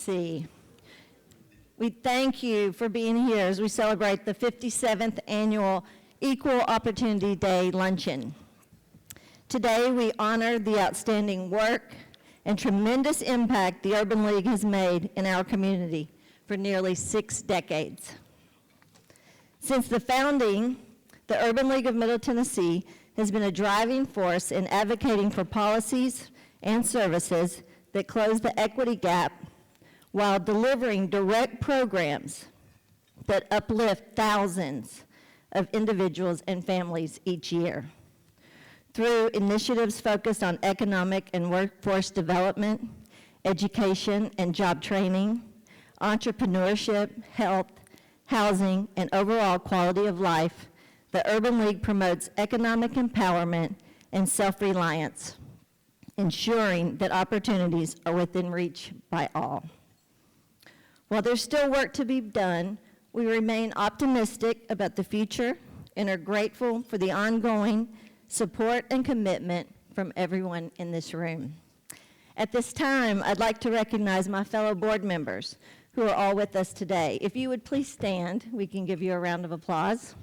Tennessee. We thank you for being here as we celebrate the 57th Annual Equal Opportunity Day Luncheon. Today, we honor the outstanding work and tremendous impact the Urban League has made in our community for nearly 6 decades. Since the founding, the Urban League of Middle Tennessee has been a driving force in advocating for policies and services that close the equity gap while delivering direct programs that uplift thousands of individuals and families each year. Through initiatives focused on economic and workforce development, education and job training, entrepreneurship, health, housing, and overall quality of life, the Urban League promotes economic empowerment and self-reliance, ensuring that opportunities are within reach by all. While there's still work to be done, we remain optimistic about the future and are grateful for the ongoing support and commitment from everyone in this room. At this time, I'd like to recognize my fellow board members who are all with us today. If you would please stand, we can give you a round of applause.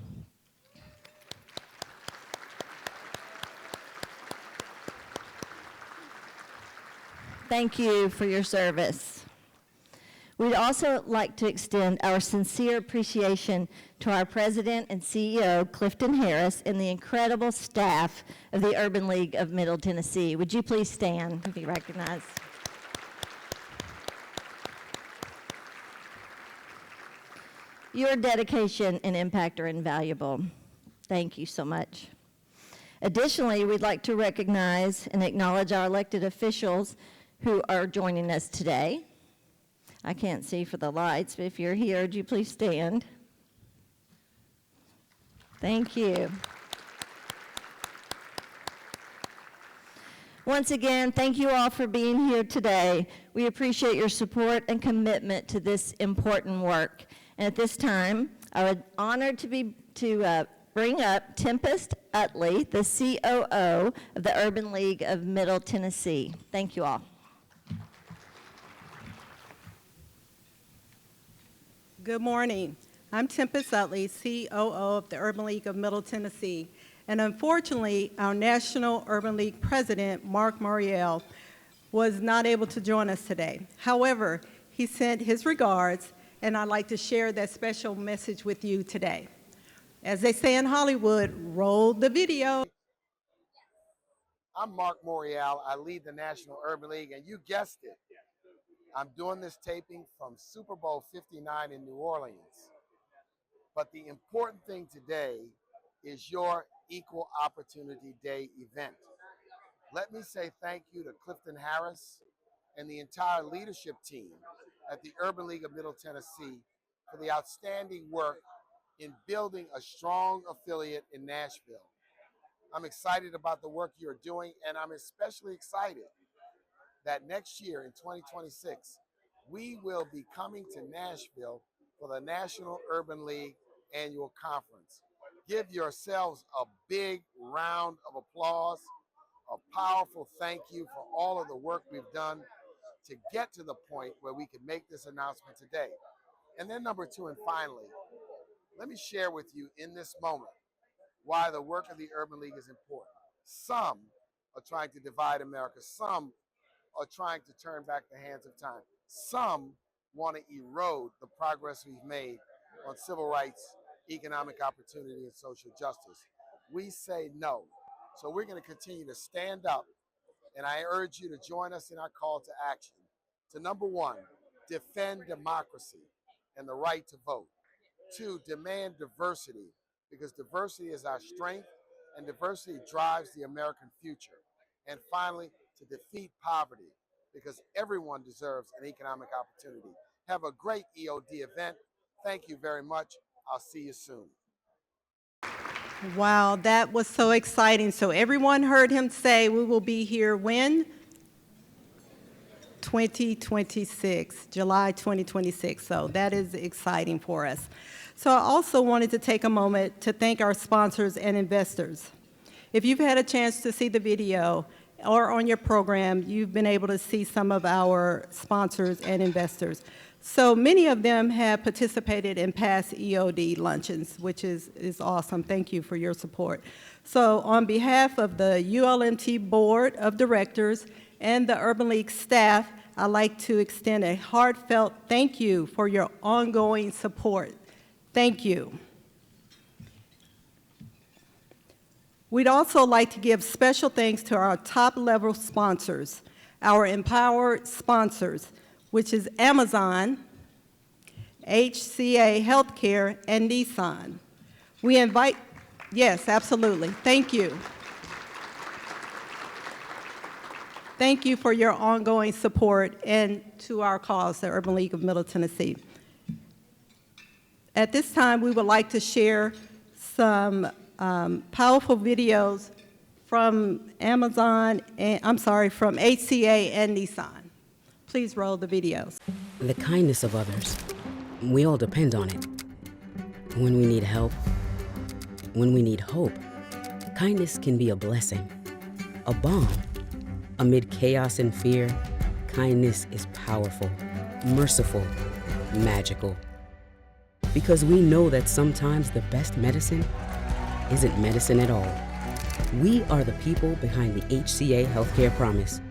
Thank you for your service. We'd also like to extend our sincere appreciation to our President and CEO, Clifton Harris, and the incredible staff of the Urban League of Middle Tennessee. Would you please stand and be recognized? Your dedication and impact are invaluable. Thank you so much. Additionally, we'd like to recognize and acknowledge our elected officials who are joining us today. I can't see for the lights, but if you're here, would you please stand? Thank you. Once again, thank you all for being here today. We appreciate your support and commitment to this important work. And at this time, I would honor to bring up Tempest Utley, the COO of the Urban League of Middle Tennessee. Thank you all. Good morning. I'm Tempest Utley, COO of the Urban League of Middle Tennessee. And unfortunately, our National Urban League President, Mark Morial, was not able to join us today. However, he sent his regards, and I'd like to share that special message with you today. As they say in Hollywood, roll the video. I'm Mark Morial. I lead the National Urban League, and you guessed it. I'm doing this taping from Super Bowl 59 in New Orleans. But the important thing today is your Equal Opportunity Day event. Let me say thank you to Clifton Harris and the entire leadership team at the Urban League of Middle Tennessee for the outstanding work in building a strong affiliate in Nashville. I'm excited about the work you're doing, and I'm especially excited that next year in 2026, we will be coming to Nashville for the National Urban League Annual Conference. Give yourselves a big round of applause, a powerful thank you for all of the work we've done to get to the point where we can make this announcement today. And then number two, and finally, let me share with you in this moment why the work of the Urban League is important. Some are trying to divide America. Some are trying to turn back the hands of time. Some want to erode the progress we've made on civil rights, economic opportunity, and social justice. We say no. So we're going to continue to stand up, and I urge you to join us in our call to action to, number one, defend democracy and the right to vote. Two, demand diversity, because diversity is our strength and diversity drives the American future. And finally, to defeat poverty, because everyone deserves an economic opportunity. Have a great EOD event. Thank you very much. I'll see you soon. Wow, that was so exciting. So everyone heard him say we will be here when? 2026, July 2026. So that is exciting for us. So I also wanted to take a moment to thank our sponsors and investors. If you've had a chance to see the video, or on your program, you've been able to see some of our sponsors and investors. So many of them have participated in past EOD luncheons, which is awesome. Thank you for your support. So on behalf of the ULMT Board of Directors and the Urban League staff, I'd like to extend a heartfelt thank you for your ongoing support. Thank you. We'd also like to give special thanks to our top-level sponsors, our empowered sponsors, which is Amazon, HCA Healthcare, and Nissan. We invite, yes, absolutely. Thank you. Thank you for your ongoing support and to our cause, the Urban League of Middle Tennessee. At this time, we would like to share some powerful videos from Amazon, and from HCA and Nissan. Please roll the videos. The kindness of others, we all depend on it. When we need help, when we need hope, kindness can be a blessing, a balm. Amid chaos and fear, kindness is powerful, merciful, magical. Because we know that sometimes the best medicine isn't medicine at all. We are the people behind the HCA Healthcare Promise.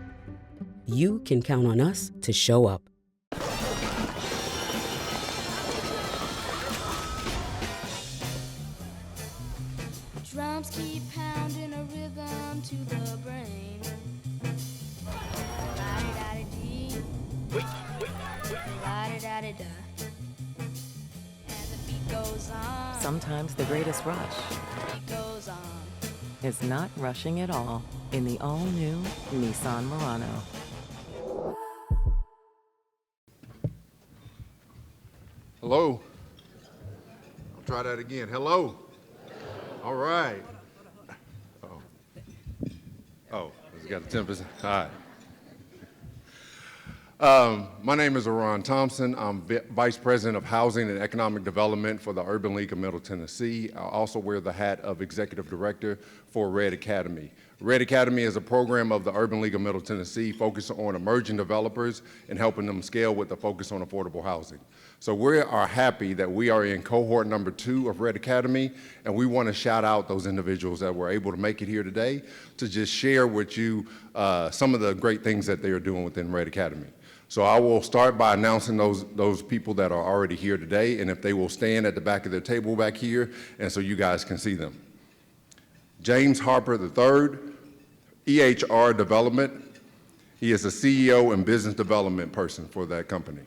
You can count on us to show up. Drums keep pounding a rhythm to the brain. La-di-da-di-dee. La-di-da-di-da. And the beat goes on. Sometimes the greatest rush Beat goes on. is not rushing at all in the all-new Nissan Murano. Hello. I'll try that again. Hello. All right. Oh, it's got the 10%. All right. My name is Aron Thompson. I'm Vice President of Housing and Economic Development for the Urban League of Middle Tennessee. I also wear the hat of Executive Director for Red Academy. Red Academy is a program of the Urban League of Middle Tennessee focused on emerging developers and helping them scale with a focus on affordable housing. So we are happy that we are in cohort number 2 of Red Academy, and we want to shout out those individuals that were able to make it here today to just share with you some of the great things that they are doing within Red Academy. So I will start by announcing those people that are already here today, and if they will stand at the back of their table back here, and so you guys can see them. James Harper III, EHR Development. He is a CEO and business development person for that company.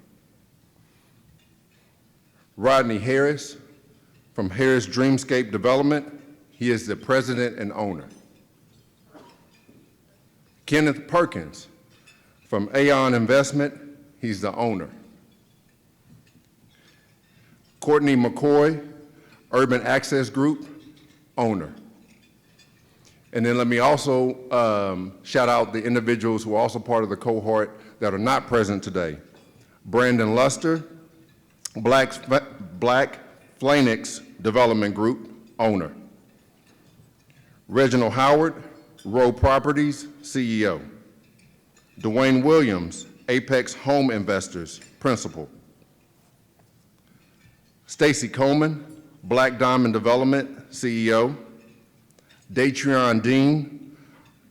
Rodney Harris from Harris Dreamscape Development. He is the president and owner. Kenneth Perkins from Aon Investment. He's the owner. Courtney McCoy, Urban Access Group, owner. And then let me also shout out the individuals who are also part of the cohort that are not present today. Brandon Luster, Black Phoenix Development Group, owner. Reginald Howard, Row Properties, CEO. Dwayne Williams, Apex Home Investors, principal. Stacy Coleman, Black Diamond Development, CEO. Datrion Dean,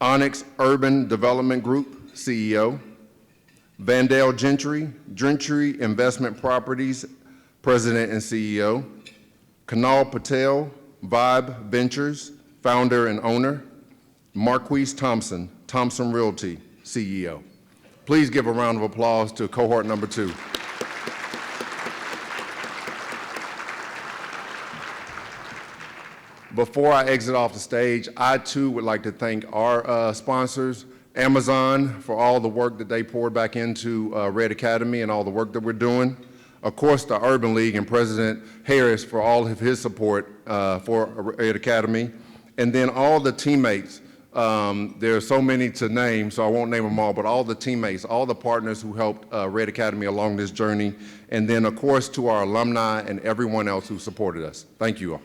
Onyx Urban Development Group, CEO. Vandale Gentry, Gentry Investment Properties, President and CEO. Kunal Patel, Vibe Ventures, founder and owner. Marquise Thompson, Thompson Realty, CEO. Please give a round of applause to cohort number 2. Before I exit off the stage, I too would like to thank our sponsors, Amazon, for all the work that they poured back into Red Academy and all the work that we're doing. Of course, the Urban League and President Harris for all of his support for Red Academy. And then all the teammates. There are so many to name, so I won't name them all, but all the teammates, all the partners who helped Red Academy along this journey. And then, of course, to our alumni and everyone else who supported us. Thank you all.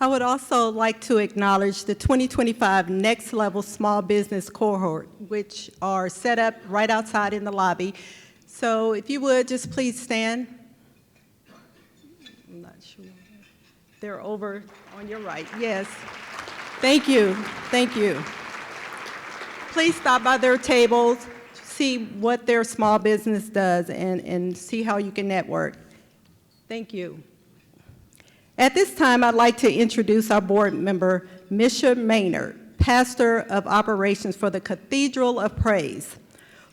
I would also like to acknowledge the 2025 Next Level Small Business Cohort, which are set up right outside in the lobby. So if you would, just please stand. I'm not sure. They're over on your right, yes. Thank you, thank you. Please stop by their tables, see what their small business does, and see how you can network. Thank you. At this time, I'd like to introduce our board member, Misha Maynard, Pastor of Operations for the Cathedral of Praise,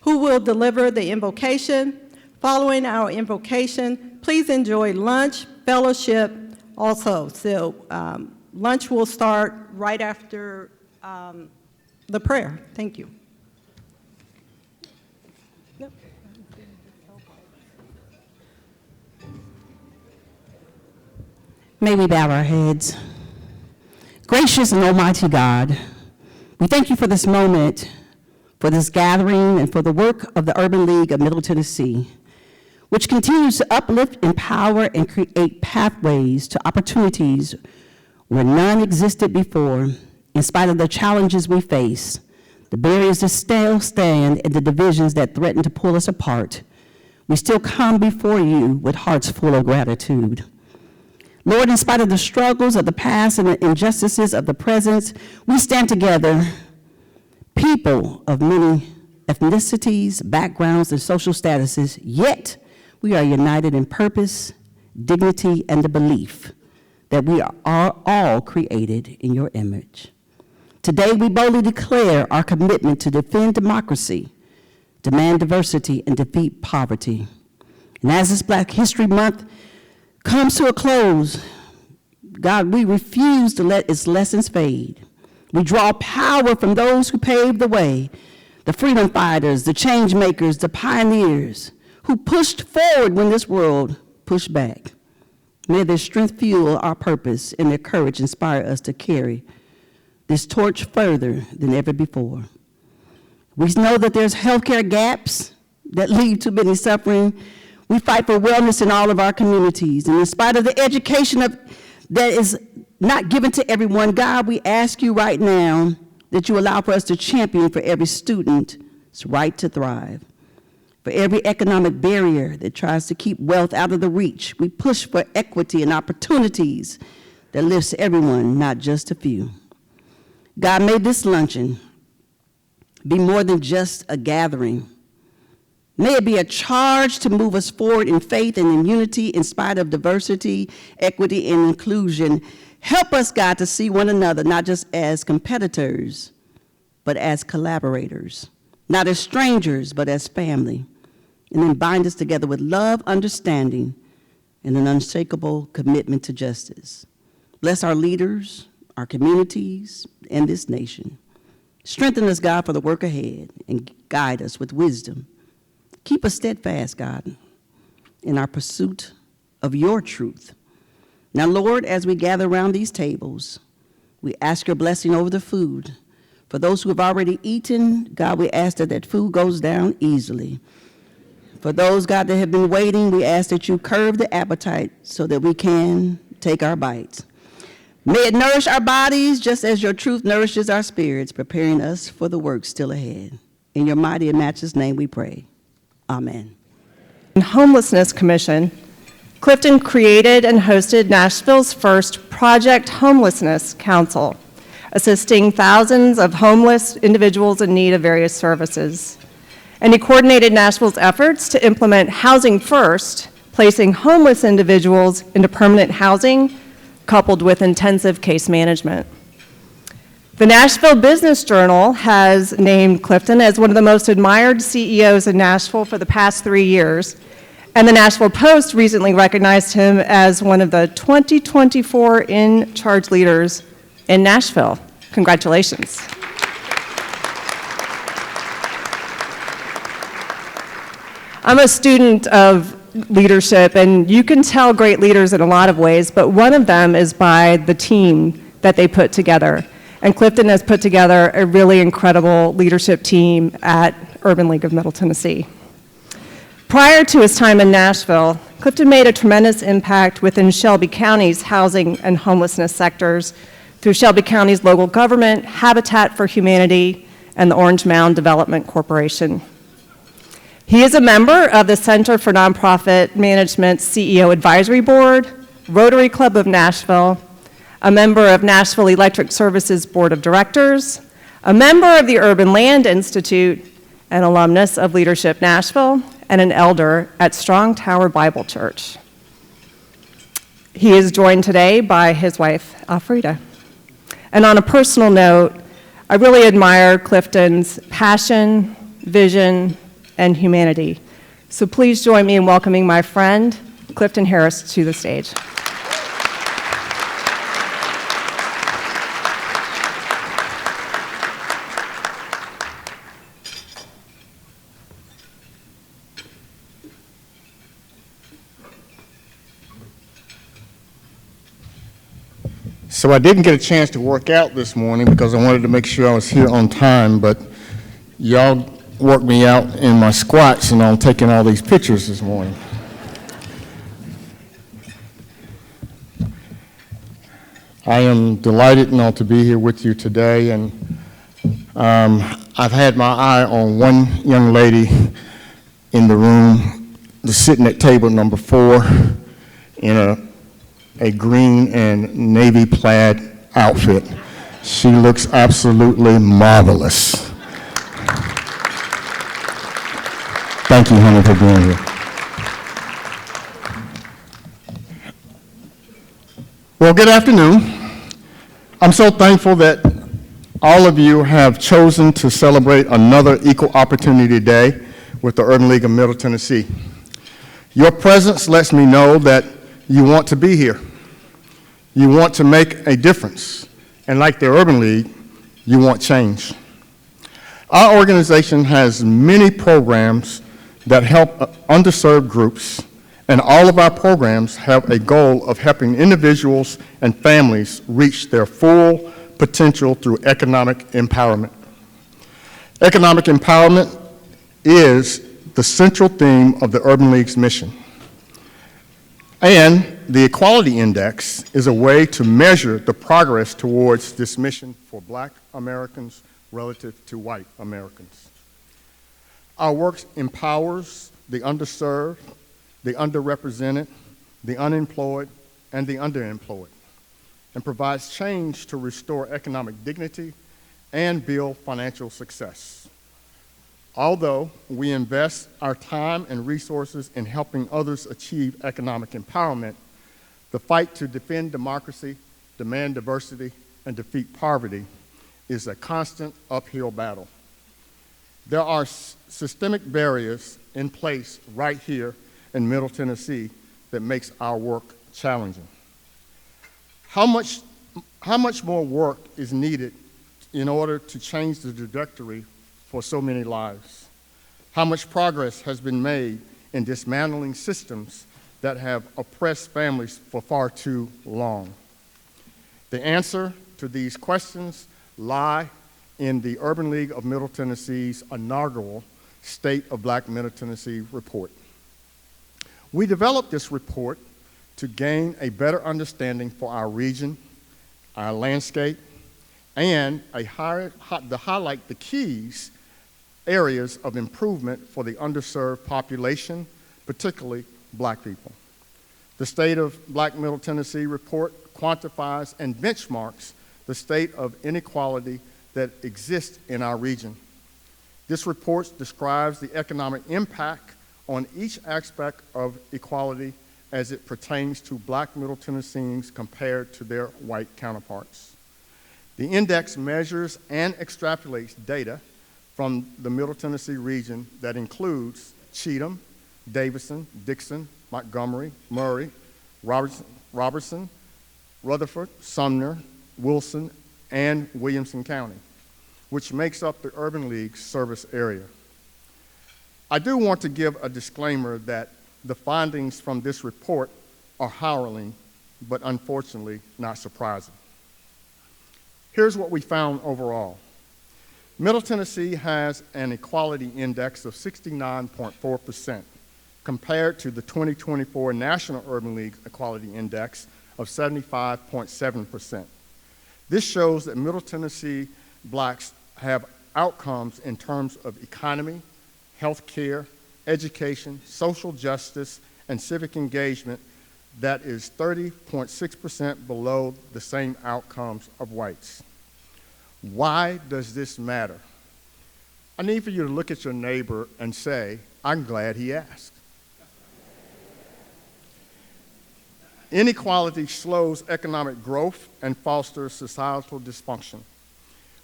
who will deliver the invocation. Following our invocation, please enjoy lunch, fellowship also. So lunch will start right after the prayer. Thank you. May we bow our heads. Gracious and almighty God, we thank you for this moment, for this gathering, and for the work of the Urban League of Middle Tennessee, which continues to uplift, empower, and create pathways to opportunities where none existed before, in spite of the challenges we face, the barriers that still stand, and the divisions that threaten to pull us apart. We still come before you with hearts full of gratitude. Lord, in spite of the struggles of the past and the injustices of the present, we stand together, people of many ethnicities, backgrounds, and social statuses, yet we are united in purpose, dignity, and the belief that we are all created in your image. Today, we boldly declare our commitment to defend democracy, demand diversity, and defeat poverty. And as this Black History Month comes to a close, God, we refuse to let its lessons fade. We draw power from those who paved the way, the freedom fighters, the change makers, the pioneers, who pushed forward when this world pushed back. May their strength fuel our purpose and their courage inspire us to carry this torch further than ever before. We know that there's healthcare gaps that lead to many suffering. We fight for wellness in all of our communities. And in spite of the education that is not given to everyone, God, we ask you right now that you allow for us to champion for every student's right to thrive. For every economic barrier that tries to keep wealth out of the reach, we push for equity and opportunities that lifts everyone, not just a few. God, may this luncheon be more than just a gathering. May it be a charge to move us forward in faith and in unity in spite of diversity, equity, and inclusion. Help us, God, to see one another not just as competitors, but as collaborators, not as strangers, but as family. And then bind us together with love, understanding, and an unshakable commitment to justice. Bless our leaders, our communities, and this nation. Strengthen us, God, for the work ahead, and guide us with wisdom. Keep us steadfast, God, in our pursuit of your truth. Now, Lord, as we gather around these tables, we ask your blessing over the food. For those who have already eaten, God, we ask that that food goes down easily. For those, God, that have been waiting, we ask that you curb the appetite so that we can take our bites. May it nourish our bodies just as your truth nourishes our spirits, preparing us for the work still ahead. In your mighty and matchless name we pray. Amen. Homelessness Commission, Clifton created and hosted Nashville's first Project Homelessness Council, assisting thousands of homeless individuals in need of various services. And he coordinated Nashville's efforts to implement Housing First, placing homeless individuals into permanent housing, coupled with intensive case management. The Nashville Business Journal has named Clifton as one of the most admired CEOs in Nashville for the past 3 years, and the Nashville Post recently recognized him as one of the 2024 In Charge leaders in Nashville. Congratulations. I'm a student of leadership, and you can tell great leaders in a lot of ways, but one of them is by the team that they put together. And Clifton has put together a really incredible leadership team at Urban League of Middle Tennessee. Prior to his time in Nashville, Clifton made a tremendous impact within Shelby County's housing and homelessness sectors through Shelby County's local government, Habitat for Humanity, and the Orange Mound Development Corporation. He is a member of the Center for Nonprofit Management's CEO Advisory Board, Rotary Club of Nashville, a member of Nashville Electric Services Board of Directors, a member of the Urban Land Institute, an alumnus of Leadership Nashville, and an elder at Strong Tower Bible Church. He is joined today by his wife, Alfreda. And on a personal note, I really admire Clifton's passion, vision, and humanity. So please join me in welcoming my friend, Clifton Harris, to the stage. So I didn't get a chance to work out this morning because I wanted to make sure I was here on time, but y'all worked me out in my squats and I'm taking all these pictures this morning. I am delighted to be here with you today, and I've had my eye on one young lady in the room, sitting at table number 4 in a green and navy plaid outfit. She looks absolutely marvelous. Thank you, honey, for being here. Well, good afternoon. I'm so thankful that all of you have chosen to celebrate another Equal Opportunity Day with the Urban League of Middle Tennessee. Your presence lets me know that you want to be here. You want to make a difference. And like the Urban League, you want change. Our organization has many programs that help underserved groups, and all of our programs have a goal of helping individuals and families reach their full potential through economic empowerment. Economic empowerment is the central theme of the Urban League's mission. And the Equality Index is a way to measure the progress towards this mission for Black Americans relative to white Americans. Our work empowers the underserved, the underrepresented, the unemployed, and the underemployed, and provides change to restore economic dignity and build financial success. Although we invest our time and resources in helping others achieve economic empowerment, the fight to defend democracy, demand diversity, and defeat poverty is a constant uphill battle. There are systemic barriers in place right here in Middle Tennessee that makes our work challenging. How much more work is needed in order to change the trajectory for so many lives? How much progress has been made in dismantling systems that have oppressed families for far too long? The answer to these questions lie in the Urban League of Middle Tennessee's inaugural State of Black Middle Tennessee report. We developed this report to gain a better understanding for our region, our landscape, and to highlight the keys areas of improvement for the underserved population, particularly Black people. The State of Black Middle Tennessee report quantifies and benchmarks the state of inequality that exists in our region. This report describes the economic impact on each aspect of equality as it pertains to Black Middle Tennesseans compared to their white counterparts. The index measures and extrapolates data from the Middle Tennessee region that includes Cheatham, Davidson, Dixon, Montgomery, Murray, Robertson, Rutherford, Sumner, Wilson, and Williamson County, which makes up the Urban League's service area. I do want to give a disclaimer that the findings from this report are harrowing, but unfortunately not surprising. Here's what we found overall. Middle Tennessee has an equality index of 69.4%, compared to the 2024 National Urban League Equality Index of 75.7%. This shows that Middle Tennessee blacks have outcomes in terms of economy, health care, education, social justice, and civic engagement that is 30.6% below the same outcomes of whites. Why does this matter? I need for you to look at your neighbor and say, I'm glad he asked. Inequality slows economic growth and fosters societal dysfunction.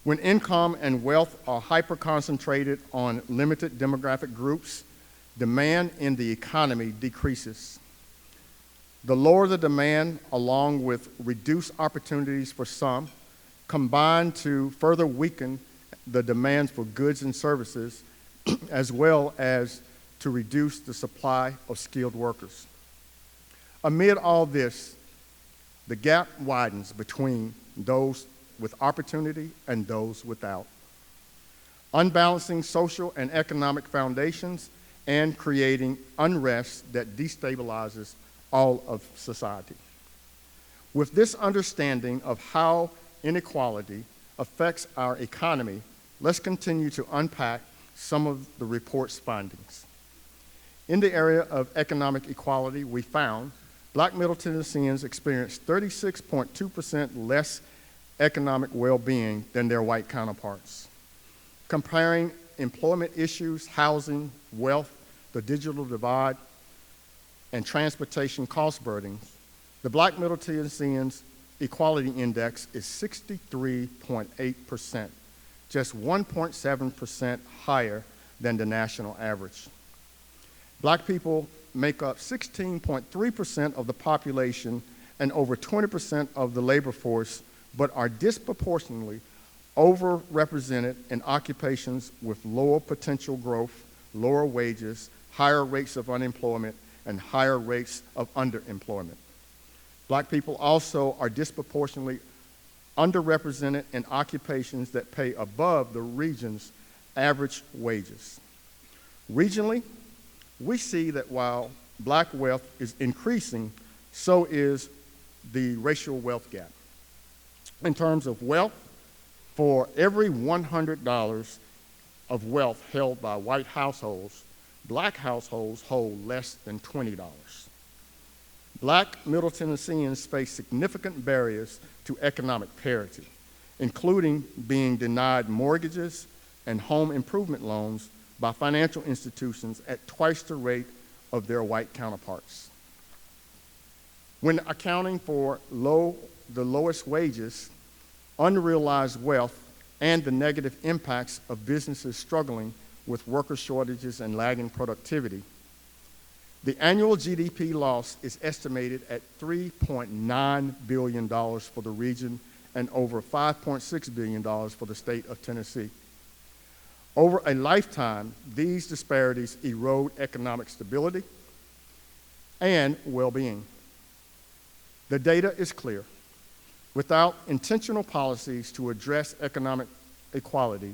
When income and wealth are hyper-concentrated on limited demographic groups, demand in the economy decreases. The lower the demand, along with reduced opportunities for some, combine to further weaken the demands for goods and services, as well as to reduce the supply of skilled workers. Amid all this, the gap widens between those with opportunity and those without, unbalancing social and economic foundations and creating unrest that destabilizes all of society. With this understanding of how inequality affects our economy, let's continue to unpack some of the report's findings. In the area of economic equality, we found Black Middle Tennesseans experienced 36.2% less economic well-being than their white counterparts. Comparing employment issues, housing, wealth, the digital divide, and transportation cost burdens, the Black Middle Tennesseans Equality Index is 63.8%, just 1.7% higher than the national average. Black people make up 16.3% of the population and over 20% of the labor force, but are disproportionately overrepresented in occupations with lower potential growth, lower wages, higher rates of unemployment, and higher rates of underemployment. Black people also are disproportionately underrepresented in occupations that pay above the region's average wages. Regionally, we see that while black wealth is increasing, so is the racial wealth gap. In terms of wealth, for every $100 of wealth held by white households, black households hold less than $20. Black Middle Tennesseans face significant barriers to economic parity, including being denied mortgages and home improvement loans by financial institutions at twice the rate of their white counterparts. When accounting for the lowest wages, unrealized wealth, and the negative impacts of businesses struggling with worker shortages and lagging productivity, the annual GDP loss is estimated at $3.9 billion for the region and over $5.6 billion for the state of Tennessee. Over a lifetime, these disparities erode economic stability and well-being. The data is clear. Without intentional policies to address economic equality,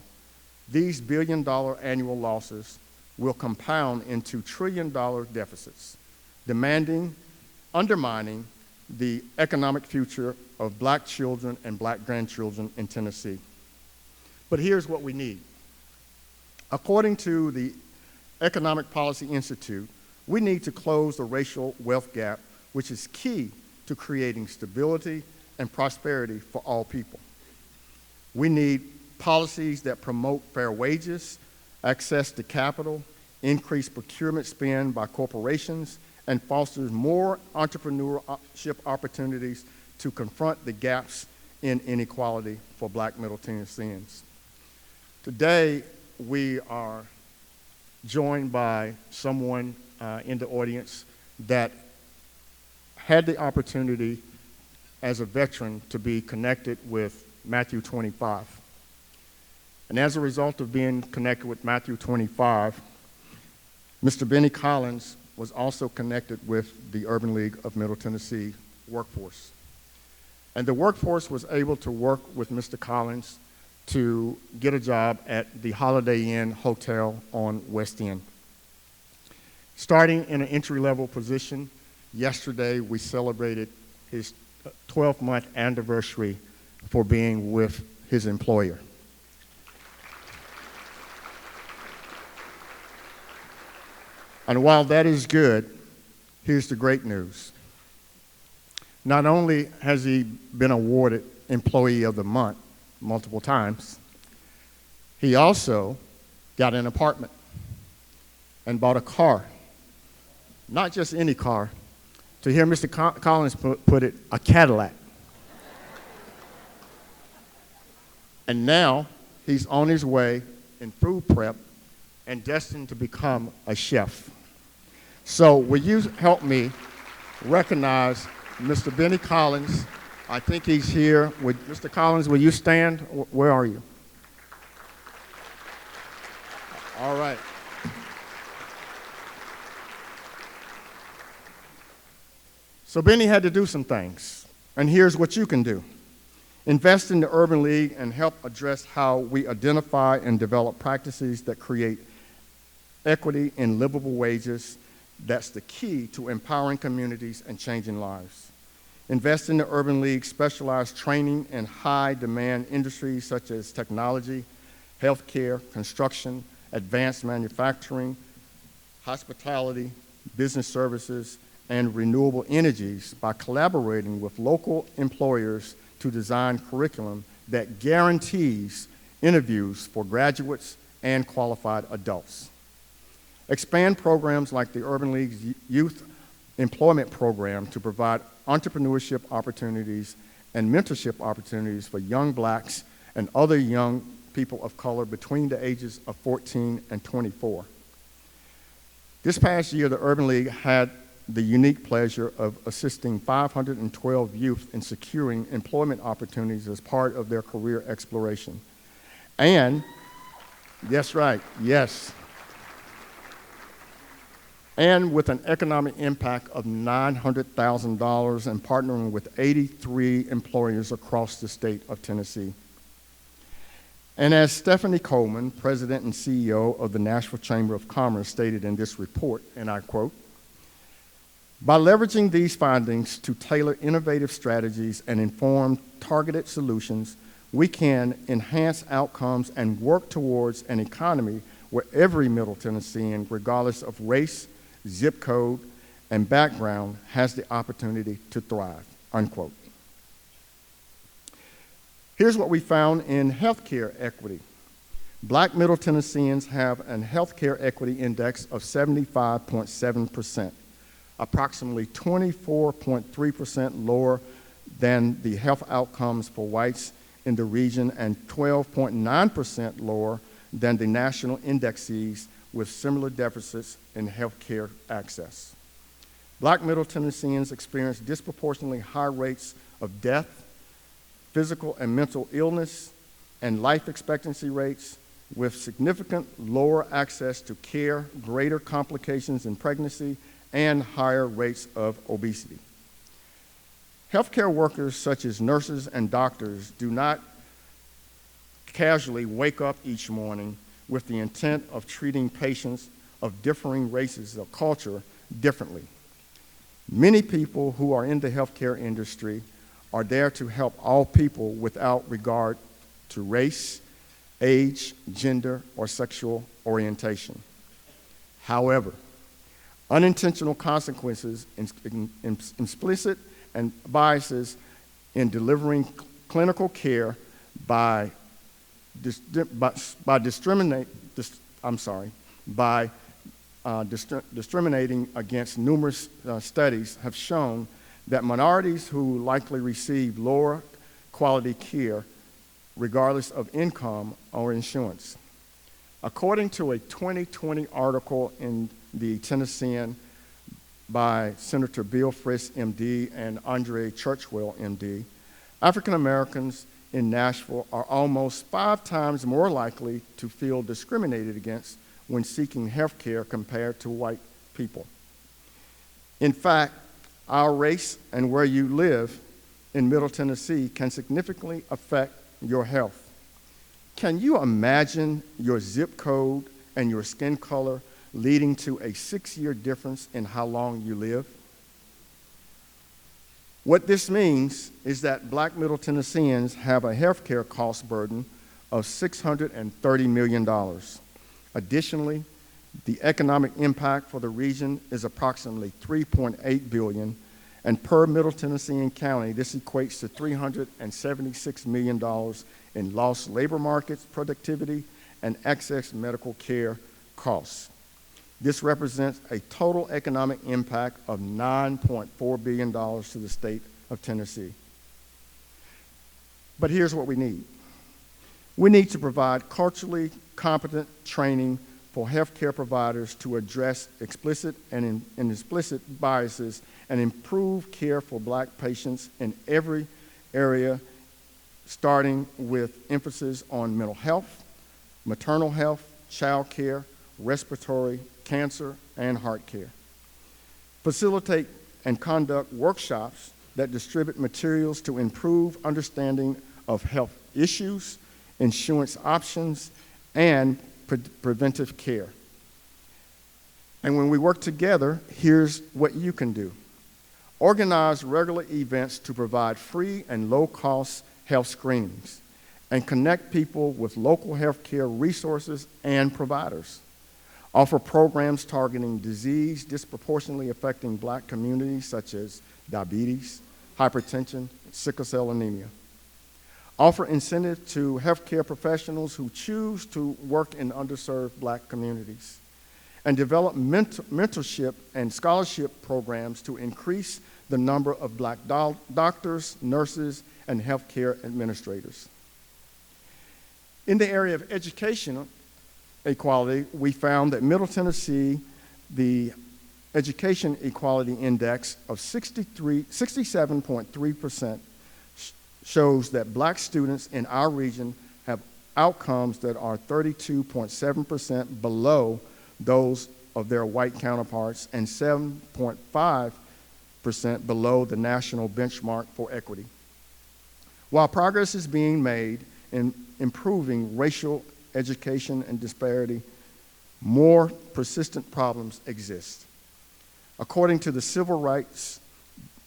these billion-dollar annual losses will compound into trillion-dollar deficits, undermining the economic future of black children and black grandchildren in Tennessee. But here's what we need. According to the Economic Policy Institute, we need to close the racial wealth gap, which is key to creating stability and prosperity for all people. We need policies that promote fair wages, access to capital, increase procurement spend by corporations, and fosters more entrepreneurship opportunities to confront the gaps in inequality for Black Middle Tennesseans. Today, we are joined by someone in the audience that had the opportunity as a veteran to be connected with Matthew 25. And as a result of being connected with Matthew 25, Mr. Benny Collins was also connected with the Urban League of Middle Tennessee workforce. And the workforce was able to work with Mr. Collins to get a job at the Holiday Inn Hotel on West End. Starting in an entry-level position, yesterday we celebrated his 12-month anniversary for being with his employer. And while that is good, here's the great news. Not only has he been awarded Employee of the Month multiple times, he also got an apartment and bought a car. Not just any car. To hear Mr. Collins put it, a Cadillac. And now he's on his way in food prep and destined to become a chef. So will you help me recognize Mr. Benny Collins? I think he's here. Mr. Collins, will you stand? Where are you? All right. So Benny had to do some things, and here's what you can do. Invest in the Urban League and help address how we identify and develop practices that create equity in livable wages. That's the key to empowering communities and changing lives. Invest in the Urban League's specialized training in high-demand industries such as technology, healthcare, construction, advanced manufacturing, hospitality, business services, and renewable energies by collaborating with local employers to design curriculum that guarantees interviews for graduates and qualified adults. Expand programs like the Urban League's Youth Employment Program to provide entrepreneurship opportunities and mentorship opportunities for young blacks and other young people of color between the ages of 14 and 24. This past year, the Urban League had the unique pleasure of assisting 512 youth in securing employment opportunities as part of their career exploration. And, that's right, yes. And with an economic impact of $900,000 and partnering with 83 employers across the state of Tennessee. And as Stephanie Coleman, President and CEO of the Nashville Chamber of Commerce, stated in this report, and I quote, "By leveraging these findings to tailor innovative strategies and inform targeted solutions, we can enhance outcomes and work towards an economy where every Middle Tennessean, regardless of race, zip code, and background, has the opportunity to thrive," unquote. Here's what we found in healthcare equity. Black Middle Tennesseans have an healthcare equity index of 75.7%. Approximately 24.3% lower than the health outcomes for whites in the region and 12.9% lower than the national indexes with similar deficits in healthcare access. Black Middle Tennesseans experience disproportionately high rates of death, physical and mental illness, and life expectancy rates with significant lower access to care, greater complications in pregnancy, and higher rates of obesity. Healthcare workers such as nurses and doctors do not casually wake up each morning with the intent of treating patients of differing races or culture differently. Many people who are in the healthcare industry are there to help all people without regard to race, age, gender, or sexual orientation. However, unintentional consequences, implicit and biases in delivering clinical care by discriminating against numerous studies have shown that minorities who likely receive lower quality care regardless of income or insurance. According to a 2020 article in the Tennessean by Senator Bill Frist, MD, and Andre Churchwell, MD, African Americans in Nashville are almost 5 times more likely to feel discriminated against when seeking health care compared to white people. In fact, our race and where you live in Middle Tennessee can significantly affect your health. Can you imagine your zip code and your skin color leading to a 6-year difference in how long you live. What this means is that Black Middle Tennesseans have a healthcare cost burden of $630 million. Additionally, the economic impact for the region is approximately $3.8 billion, and per Middle Tennessean County, this equates to $376 million in lost labor markets productivity and excess medical care costs. This represents a total economic impact of $9.4 billion to the state of Tennessee. But here's what we need. We need to provide culturally competent training for healthcare providers to address explicit and implicit biases and improve care for Black patients in every area, starting with emphasis on mental health, maternal health, child care, respiratory, cancer, and heart care. Facilitate and conduct workshops that distribute materials to improve understanding of health issues, insurance options, and preventive care. And when we work together, here's what you can do. Organize regular events to provide free and low-cost health screenings and connect people with local healthcare resources and providers. Offer programs targeting disease disproportionately affecting Black communities such as diabetes, hypertension, sickle cell anemia. Offer incentive to healthcare professionals who choose to work in underserved Black communities. And develop mentorship and scholarship programs to increase the number of Black doctors, nurses, and healthcare administrators. In the area of educational equality, we found that Middle Tennessee, the Education Equality Index of 67.3% shows that Black students in our region have outcomes that are 32.7% below those of their white counterparts and 7.5% below the national benchmark for equity. While progress is being made in improving racial education and disparity, more persistent problems exist. According to the Civil Rights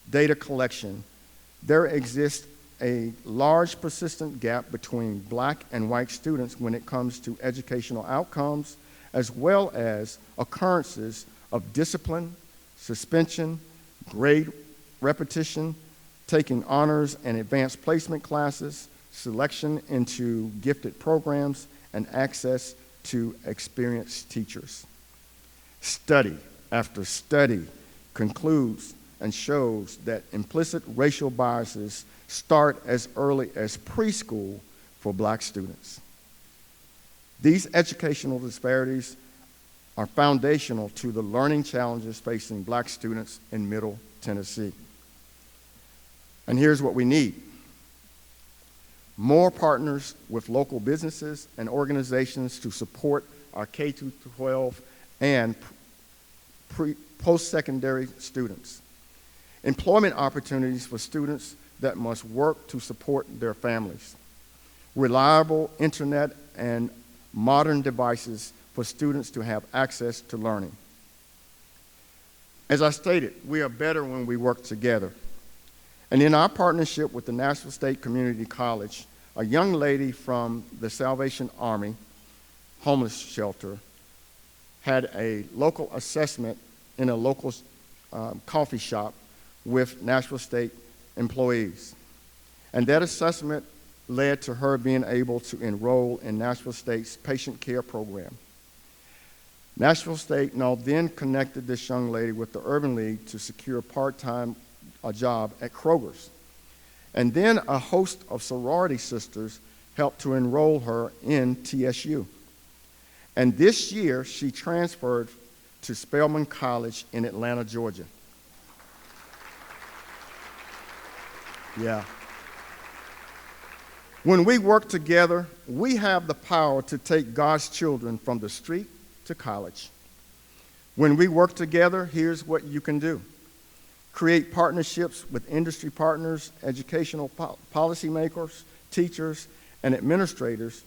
Data Collection, there exists a large persistent gap between Black and white students when it comes to educational outcomes, as well as occurrences of discipline, suspension, grade repetition, taking honors and advanced placement classes, selection into gifted programs, and access to experienced teachers. Study after study concludes and shows that implicit racial biases start as early as preschool for Black students. These educational disparities are foundational to the learning challenges facing Black students in Middle Tennessee. And here's what we need. More partners with local businesses and organizations to support our K-12 and post-secondary students. Employment opportunities for students that must work to support their families. Reliable internet and modern devices for students to have access to learning. As I stated, we are better when we work together. And in our partnership with the Nashville State Community College, a young lady from the Salvation Army homeless shelter had a local assessment in a local coffee shop with Nashville State employees. And that assessment led to her being able to enroll in Nashville State's patient care program. Nashville State now then connected this young lady with the Urban League to secure a part-time job at Kroger's. And then a host of sorority sisters helped to enroll her in TSU. And this year, she transferred to Spelman College in Atlanta, Georgia. Yeah. When we work together, we have the power to take God's children from the street to college. When we work together, here's what you can do. Create partnerships with industry partners, educational policymakers, teachers, and administrators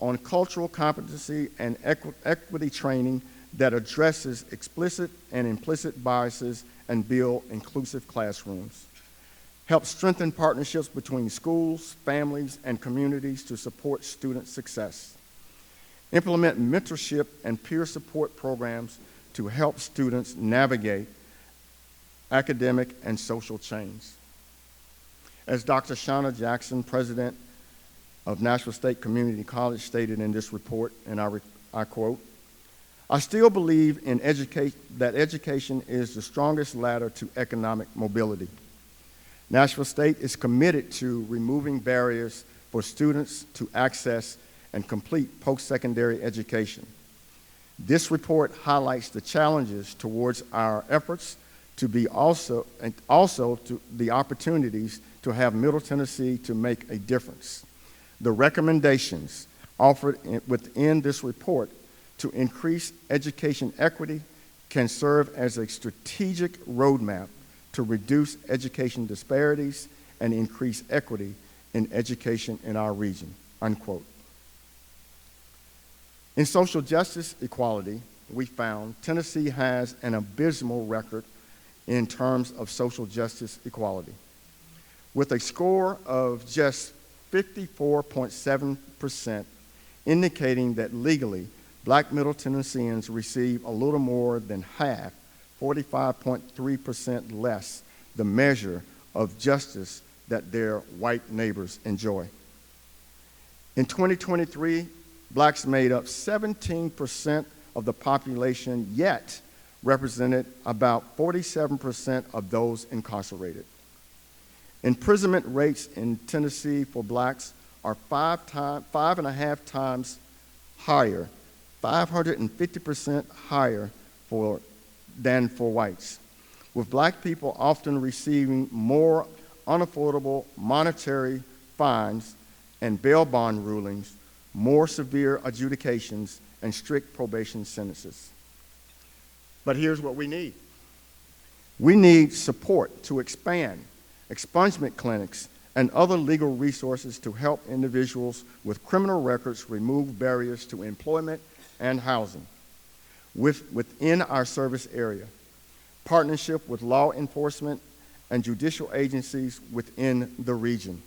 on cultural competency and equity training that addresses explicit and implicit biases and build inclusive classrooms. Help strengthen partnerships between schools, families, and communities to support student success. Implement mentorship and peer support programs to help students navigate academic and social change. As Dr. Shauna Jackson, president of Nashville State Community College, stated in this report, and I quote, "I still believe in that education is the strongest ladder to economic mobility. Nashville State is committed to removing barriers for students to access and complete post-secondary education. This report highlights the challenges towards our efforts to be also to the opportunities to have Middle Tennessee to make a difference. The recommendations offered within this report to increase education equity can serve as a strategic roadmap to reduce education disparities and increase equity in education in our region," unquote. In social justice equality, we found Tennessee has an abysmal record in terms of social justice equality. With a score of just 54.7%, indicating that legally, Black Middle Tennesseans receive a little more than half, 45.3% less, the measure of justice that their white neighbors enjoy. In 2023, Blacks made up 17% of the population, yet represented about 47% of those incarcerated. Imprisonment rates in Tennessee for Blacks are 5.5 times higher, 550% higher than for whites, with Black people often receiving more unaffordable monetary fines and bail bond rulings, more severe adjudications, and strict probation sentences. But here's what we need. We need support to expand expungement clinics and other legal resources to help individuals with criminal records remove barriers to employment and housing within our service area, partnership with law enforcement and judicial agencies within the region.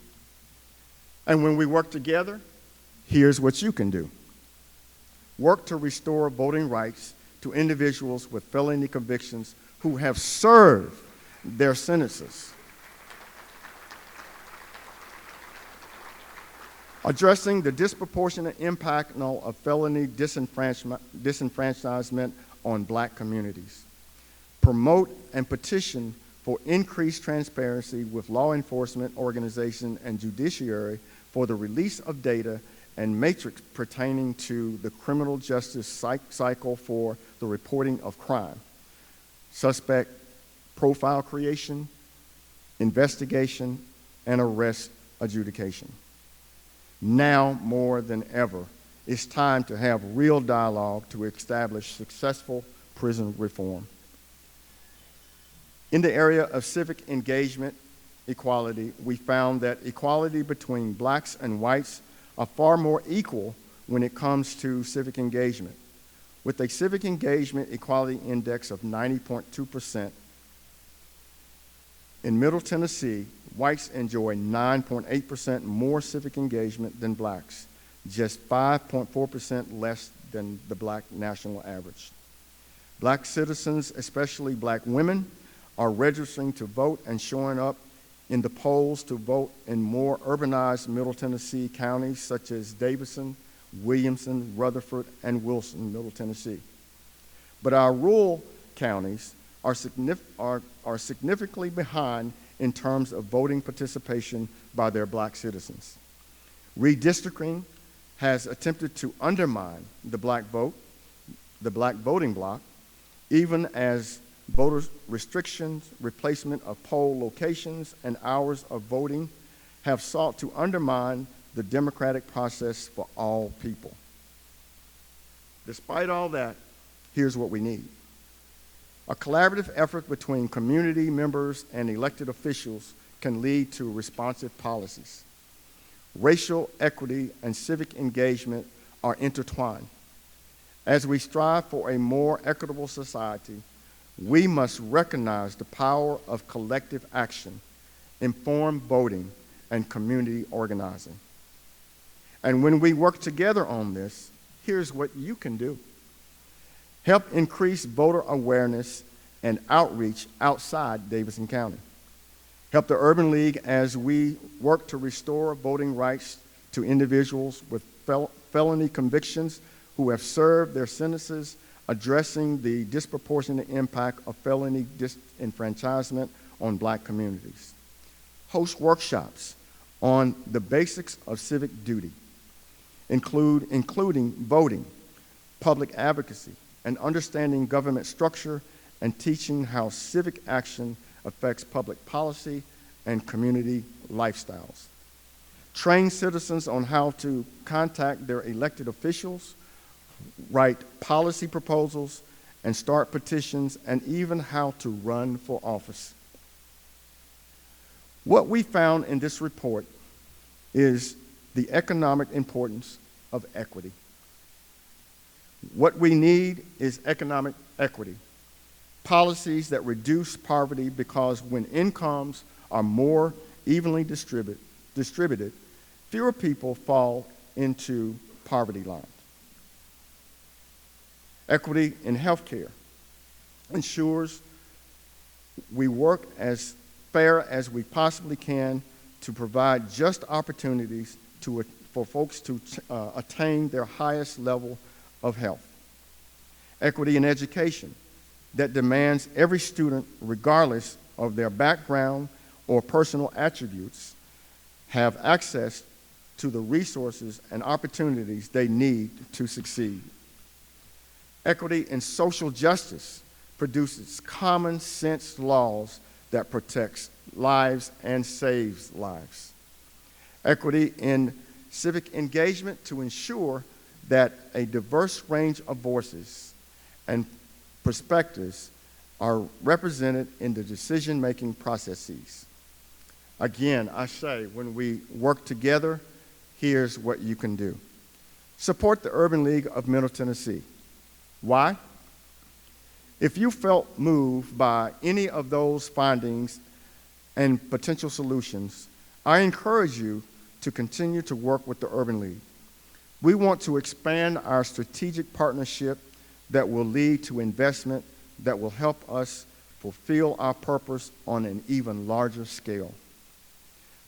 And when we work together, here's what you can do. Work to restore voting rights to individuals with felony convictions who have served their sentences. Addressing the disproportionate impact of felony disenfranchisement on Black communities. Promote and petition for increased transparency with law enforcement organizations and judiciary for the release of data and matrix pertaining to the criminal justice cycle for the reporting of crime, suspect profile creation, investigation, and arrest adjudication. Now more than ever, it's time to have real dialogue to establish successful prison reform. In the area of civic engagement equality, we found that equality between Blacks and whites are far more equal when it comes to civic engagement. With a civic engagement equality index of 90.2%, in Middle Tennessee, whites enjoy 9.8% more civic engagement than Blacks, just 5.4% less than the Black national average. Black citizens, especially Black women, are registering to vote and showing up in the polls to vote in more urbanized Middle Tennessee counties such as Davidson, Williamson, Rutherford, and Wilson, Middle Tennessee. But our rural counties are significantly behind in terms of voting participation by their Black citizens. Redistricting has attempted to undermine the Black vote, the Black voting bloc, even as voter restrictions, replacement of poll locations, and hours of voting have sought to undermine the democratic process for all people. Despite all that, here's what we need. A collaborative effort between community members and elected officials can lead to responsive policies. Racial equity and civic engagement are intertwined. As we strive for a more equitable society, we must recognize the power of collective action, informed voting, and community organizing. And when we work together on this, here's what you can do. Help increase voter awareness and outreach outside Davidson County. Help the Urban League as we work to restore voting rights to individuals with felony convictions who have served their sentences, addressing the disproportionate impact of felony disenfranchisement on black communities. Host workshops on the basics of civic duty, including voting, public advocacy, and understanding government structure, and teaching how civic action affects public policy and community lifestyles. Train citizens on how to contact their elected officials, write policy proposals, and start petitions, and even how to run for office. What we found in this report is the economic importance of equity. What we need is economic equity, policies that reduce poverty, because when incomes are more evenly distributed, fewer people fall into poverty lines. Equity in healthcare ensures we work as fair as we possibly can to provide just opportunities for folks to attain their highest level of health. Equity in education that demands every student, regardless of their background or personal attributes, have access to the resources and opportunities they need to succeed. Equity in social justice produces common sense laws that protects lives and saves lives. Equity in civic engagement to ensure that a diverse range of voices and perspectives are represented in the decision-making processes. Again, I say, when we work together, here's what you can do. Support the Urban League of Middle Tennessee. Why? If you felt moved by any of those findings and potential solutions, I encourage you to continue to work with the Urban League. We want to expand our strategic partnership that will lead to investment that will help us fulfill our purpose on an even larger scale.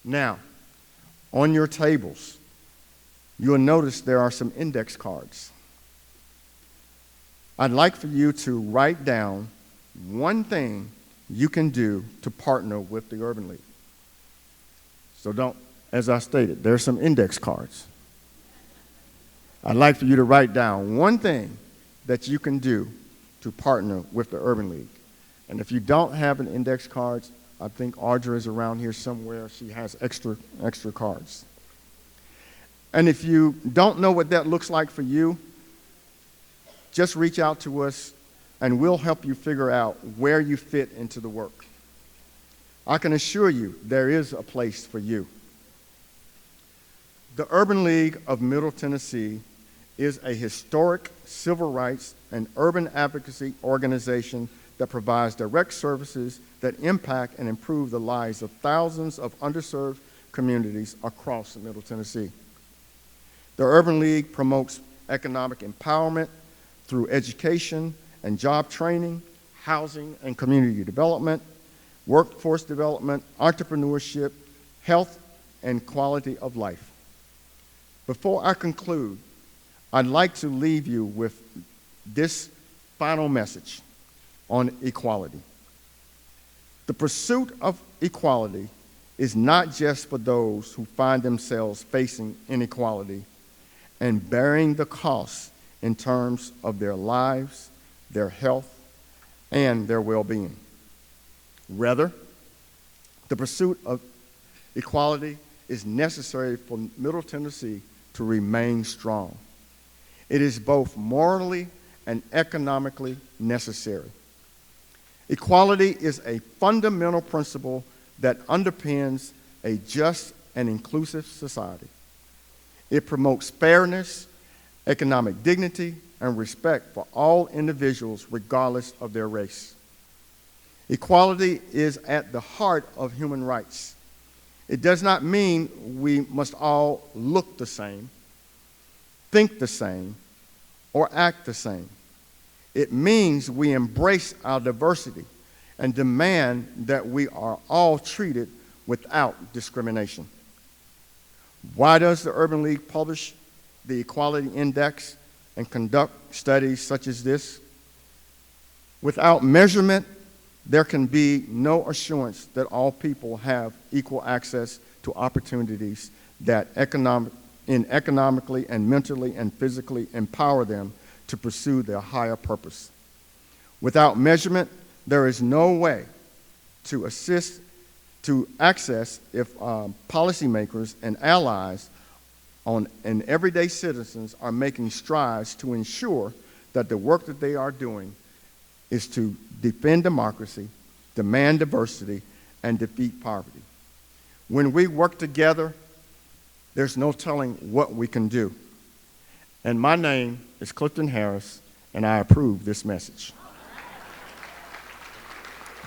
Now, on your tables, you'll notice there are some index cards. I'd like for you to write down one thing you can do to partner with the Urban League. So as I stated, there are some index cards. I'd like for you to write down one thing that you can do to partner with the Urban League. And if you don't have an index card, I think Audra is around here somewhere. She has extra cards. And if you don't know what that looks like for you, just reach out to us and we'll help you figure out where you fit into the work. I can assure you there is a place for you. The Urban League of Middle Tennessee is a historic civil rights and urban advocacy organization that provides direct services that impact and improve the lives of thousands of underserved communities across Middle Tennessee. The Urban League promotes economic empowerment through education and job training, housing and community development, workforce development, entrepreneurship, health, and quality of life. Before I conclude, I'd like to leave you with this final message on equality. The pursuit of equality is not just for those who find themselves facing inequality and bearing the cost in terms of their lives, their health, and their well-being. Rather, the pursuit of equality is necessary for Middle Tennessee to remain strong. It is both morally and economically necessary. Equality is a fundamental principle that underpins a just and inclusive society. It promotes fairness economic dignity, and respect for all individuals regardless of their race. Equality is at the heart of human rights. It does not mean we must all look the same, think the same, or act the same. It means we embrace our diversity and demand that we are all treated without discrimination. Why does the Urban League publish the Equality Index and conduct studies such as this? Without measurement, there can be no assurance that all people have equal access to opportunities that economically and mentally and physically empower them to pursue their higher purpose. Without measurement, there is no way to access if policymakers and allies and everyday citizens are making strides to ensure that the work that they are doing is to defend democracy, demand diversity, and defeat poverty. When we work together, there's no telling what we can do. And my name is Clifton Harris, and I approve this message.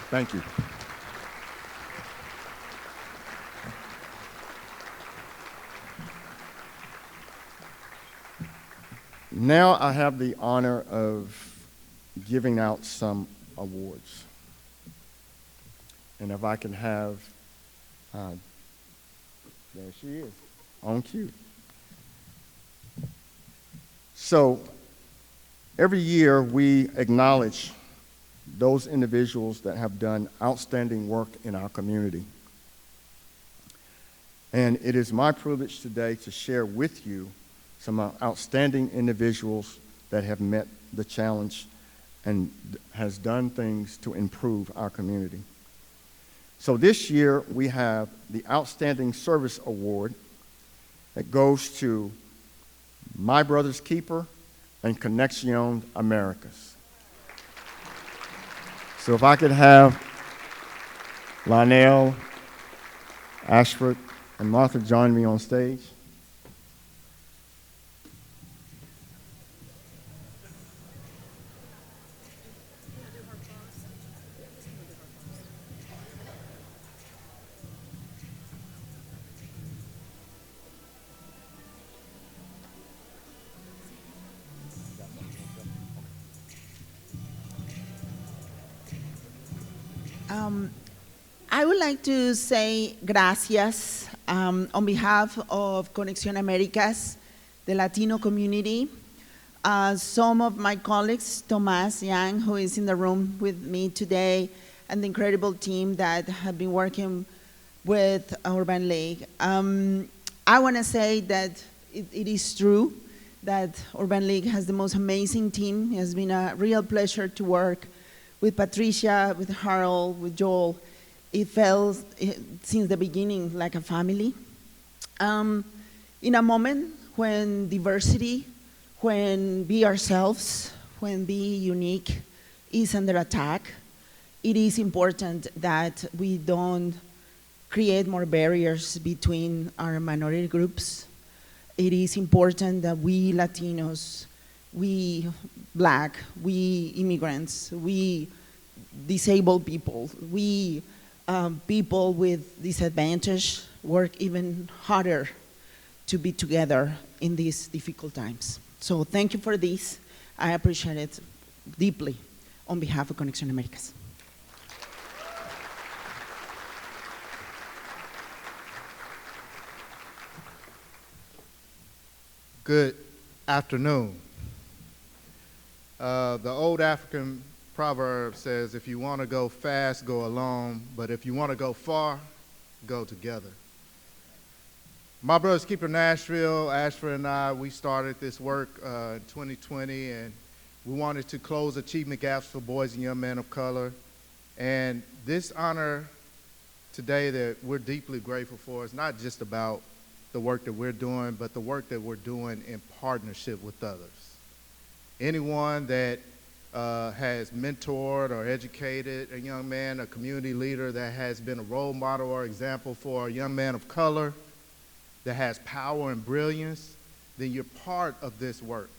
Thank you. Now I have the honor of giving out some awards. And if I can have, there she is, on cue. So every year we acknowledge those individuals that have done outstanding work in our community. And it is my privilege today to share with you some outstanding individuals that have met the challenge and has done things to improve our community. So this year we have the Outstanding Service Award that goes to My Brother's Keeper and Conexión Americas. So if I could have Lionel, Ashford, and Martha join me on stage. I would like to say gracias on behalf of Conexión Americas, the Latino community. Some of my colleagues, Tomas Yang, who is in the room with me today, and the incredible team that have been working with Urban League. I want to say that it is true that Urban League has the most amazing team. It has been a real pleasure to work with Patricia, with Harold, with Joel. It felt since the beginning like a family. In a moment when diversity, when be ourselves, when be unique is under attack, it is important that we don't create more barriers between our minority groups. It is important that we Latinos, we Black, we immigrants, we disabled people, we people with disadvantage work even harder to be together in these difficult times. So thank you for this. I appreciate it deeply on behalf of Conexión Americas. Good afternoon. The old African proverb says, if you want to go fast, go alone, but if you want to go far, go together. My Brother's Keeper Nashville, Ashford and I, we started this work in 2020, and we wanted to close achievement gaps for boys and young men of color. And this honor today that we're deeply grateful for is not just about the work that we're doing, but the work that we're doing in partnership with others. Anyone that has mentored or educated a young man, a community leader that has been a role model or example for a young man of color, that has power and brilliance, then you're part of this work.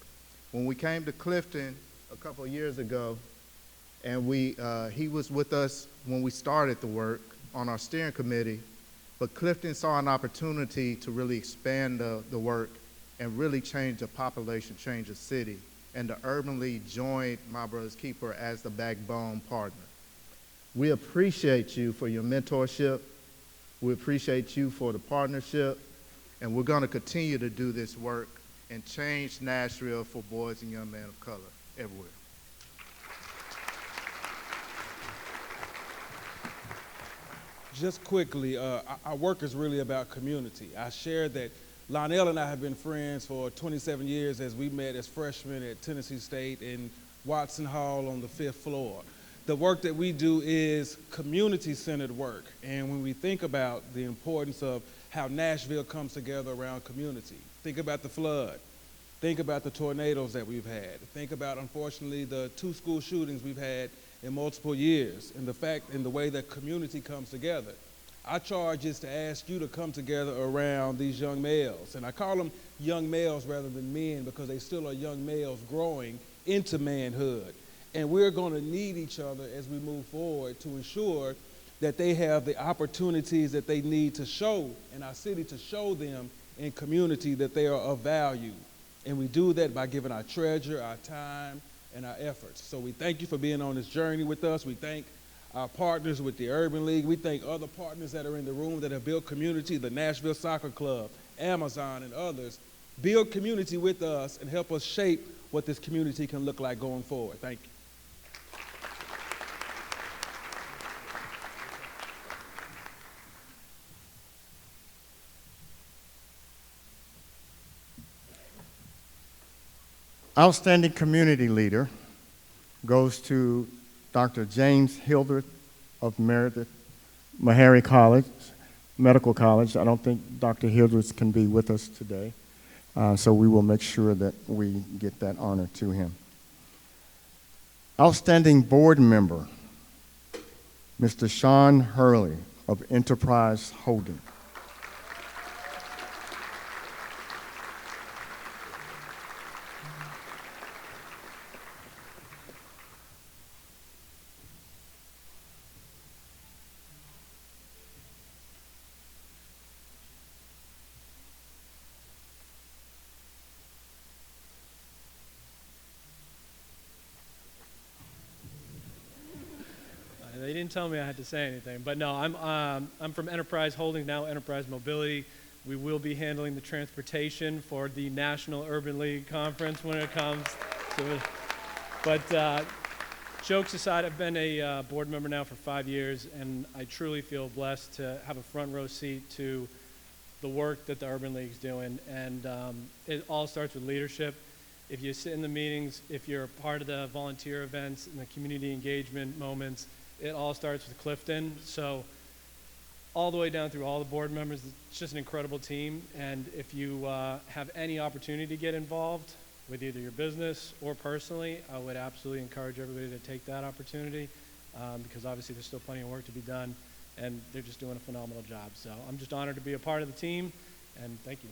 When we came to Clifton a couple of years ago, and he was with us when we started the work on our steering committee, but Clifton saw an opportunity to really expand the work and really change the population, change the city. And the Urban League joined My Brother's Keeper as the backbone partner. We appreciate you for your mentorship. We appreciate you for the partnership. And we're going to continue to do this work and change Nashville for boys and young men of color everywhere. Just quickly, our work is really about community. I shared that Lionel and I have been friends for 27 years as we met as freshmen at Tennessee State in Watson Hall on the 5th floor. The work that we do is community-centered work, and when we think about the importance of how Nashville comes together around community, think about the flood, think about the tornadoes that we've had, think about, unfortunately, the 2 school shootings we've had in multiple years, and the fact and the way that community comes together. Our charge is to ask you to come together around these young males, and I call them young males rather than men because they still are young males growing into manhood. And we're going to need each other as we move forward to ensure that they have the opportunities that they need to show in our city, to show them in community that they are of value. And we do that by giving our treasure, our time, and our efforts. So we thank you for being on this journey with us. We thank our partners with the Urban League. We thank other partners that are in the room that have built community, the Nashville Soccer Club, Amazon, and others. Build community with us and help us shape what this community can look like going forward. Thank you. Outstanding community leader goes to Dr. James Hildreth of Meharry College, Medical College. I don't think Dr. Hildreth can be with us today, so we will make sure that we get that honor to him. Outstanding board member, Mr. Sean Hurley of Enterprise Holding. They didn't tell me I had to say anything, but no, I'm from Enterprise Holdings, now Enterprise Mobility. We will be handling the transportation for the National Urban League Conference when it comes to it. But jokes aside, I've been a board member now for 5 years, and I truly feel blessed to have a front row seat to the work that the Urban League's doing, and it all starts with leadership. If you sit in the meetings, if you're a part of the volunteer events and the community engagement moments, it all starts with Clifton. So all the way down through all the board members, it's just an incredible team. And if you have any opportunity to get involved with either your business or personally, I would absolutely encourage everybody to take that opportunity because obviously there's still plenty of work to be done and they're just doing a phenomenal job. So I'm just honored to be a part of the team, and thank you.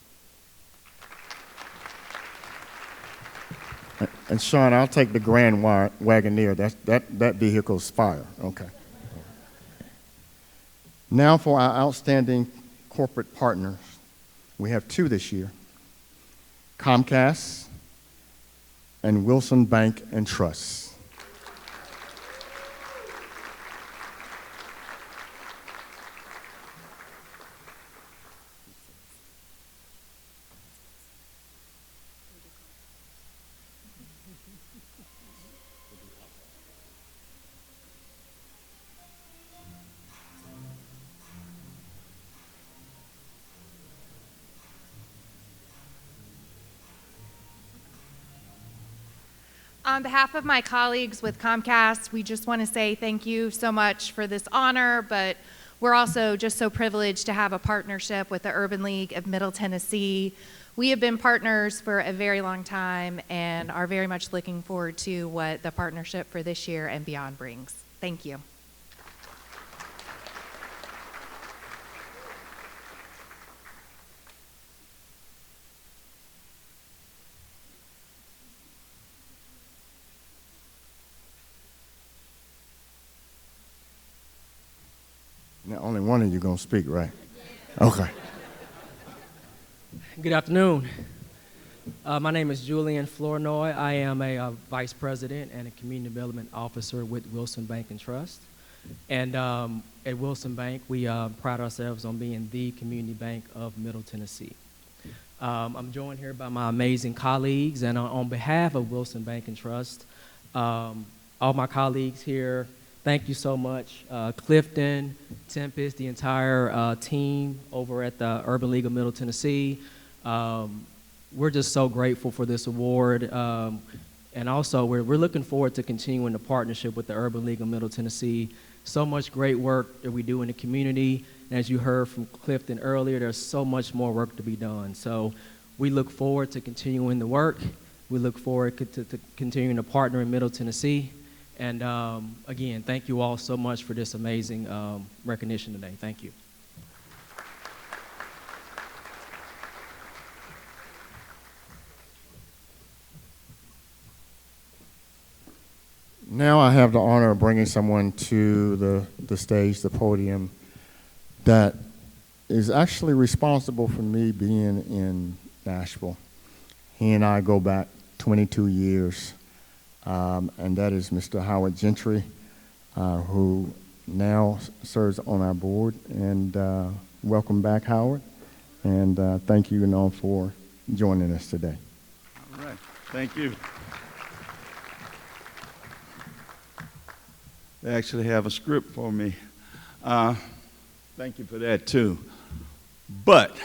And Sean, I'll take the Grand Wagoneer. That vehicle's fire. Okay. Now for our outstanding corporate partners. We have 2 this year, Comcast and Wilson Bank and Trust. On behalf of my colleagues with Comcast, we just want to say thank you so much for this honor, but we're also just so privileged to have a partnership with the Urban League of Middle Tennessee. We have been partners for a very long time and are very much looking forward to what the partnership for this year and beyond brings. Thank you. Only one of you going to speak, right? Okay. Good afternoon. My name is Julian Flournoy. I am a vice president and a community development officer with Wilson Bank and Trust. And at Wilson Bank, we pride ourselves on being the community bank of Middle Tennessee. I'm joined here by my amazing colleagues, and on behalf of Wilson Bank and Trust, all my colleagues here, thank you so much. Clifton, Tempest, the entire team over at the Urban League of Middle Tennessee. We're just so grateful for this award. And also, we're looking forward to continuing the partnership with the Urban League of Middle Tennessee. So much great work that we do in the community. And as you heard from Clifton earlier, there's so much more work to be done. So we look forward to continuing the work. We look forward to continuing to partner in Middle Tennessee. And again, thank you all so much for this amazing recognition today. Thank you. Now I have the honor of bringing someone to the stage, the podium, that is actually responsible for me being in Nashville. He and I go back 22 years, and that is Mr. Howard Gentry, who now serves on our board. And welcome back, Howard, and thank you, for joining us today. All right, thank you. They actually have a script for me. Thank you for that, too. But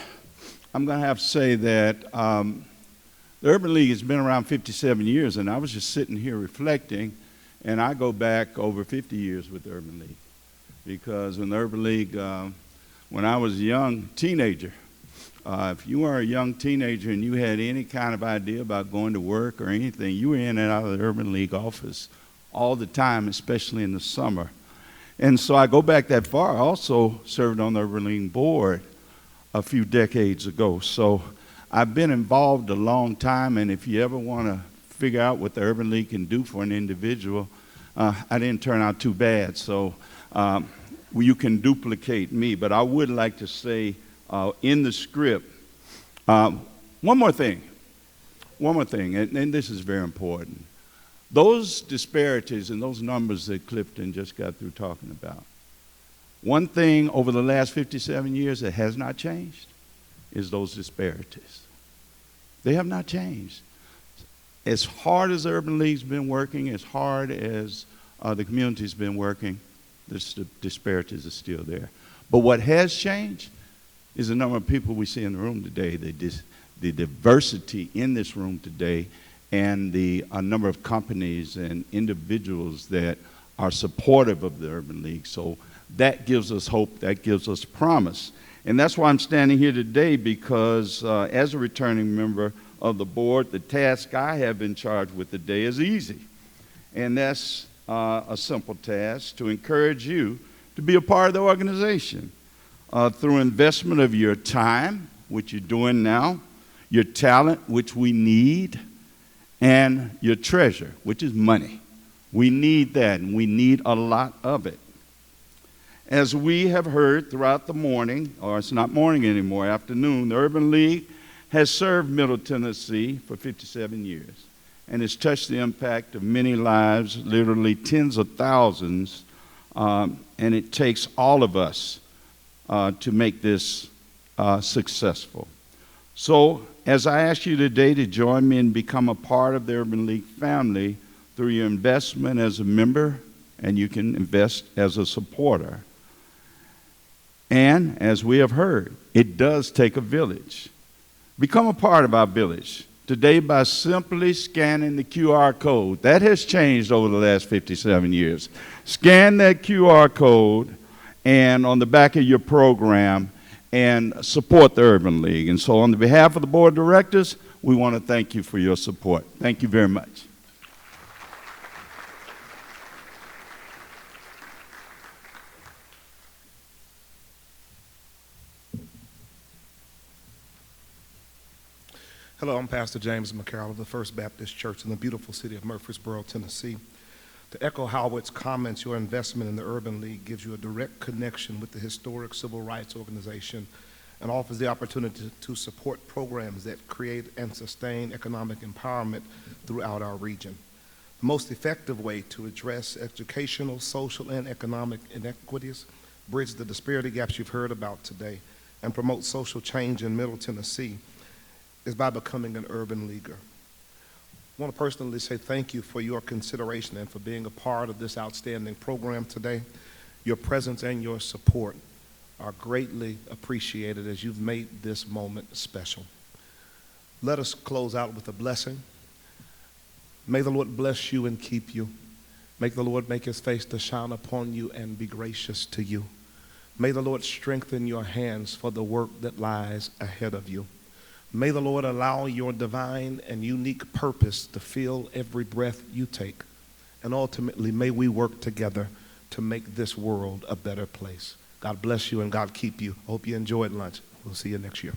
I'm going to have to say that the Urban League has been around 57 years, and I was just sitting here reflecting, and I go back over 50 years with the Urban League. Because in the Urban League, when I was a young teenager, if you were a young teenager and you had any kind of idea about going to work or anything, you were in and out of the Urban League office all the time, especially in the summer. And so I go back that far. I also served on the Urban League board a few decades ago. So I've been involved a long time, and if you ever want to figure out what the Urban League can do for an individual, I didn't turn out too bad. So you can duplicate me. But I would like to say in the script, one more thing, and this is very important. Those disparities and those numbers that Clifton just got through talking about, one thing over the last 57 years that has not changed is those disparities. They have not changed. As hard as the Urban League's been working, as hard as the community's been working, the disparities are still there. But what has changed is the number of people we see in the room today, the diversity in this room today, and the number of companies and individuals that are supportive of the Urban League. So that gives us hope, that gives us promise. And that's why I'm standing here today, because as a returning member of the board, the task I have been charged with today is easy. And that's a simple task: to encourage you to be a part of the organization through investment of your time, which you're doing now, your talent, which we need, and your treasure, which is money. We need that, and we need a lot of it. As we have heard throughout the morning, or it's not morning anymore, afternoon, the Urban League has served Middle Tennessee for 57 years, and has touched the impact of many lives, literally tens of thousands, and it takes all of us to make this successful. So, as I ask you today to join me and become a part of the Urban League family through your investment as a member, and you can invest as a supporter. And as we have heard, it does take a village. Become a part of our village today by simply scanning the QR code. That has changed over the last 57 years. Scan that QR code and on the back of your program, and support the Urban League. And so on behalf of the board of directors, we want to thank you for your support. Thank you very much. Hello, I'm Pastor James McCarroll of the First Baptist Church in the beautiful city of Murfreesboro, Tennessee. To echo Howard's comments, your investment in the Urban League gives you a direct connection with the historic civil rights organization and offers the opportunity to support programs that create and sustain economic empowerment throughout our region. The most effective way to address educational, social, and economic inequities, bridge the disparity gaps you've heard about today, and promote social change in Middle Tennessee is by becoming an urban leaguer. I want to personally say thank you for your consideration and for being a part of this outstanding program today. Your presence and your support are greatly appreciated as you've made this moment special. Let us close out with a blessing. May the Lord bless you and keep you. May the Lord make his face to shine upon you and be gracious to you. May the Lord strengthen your hands for the work that lies ahead of you. May the Lord allow your divine and unique purpose to fill every breath you take. And ultimately, may we work together to make this world a better place. God bless you and God keep you. I hope you enjoyed lunch. We'll see you next year.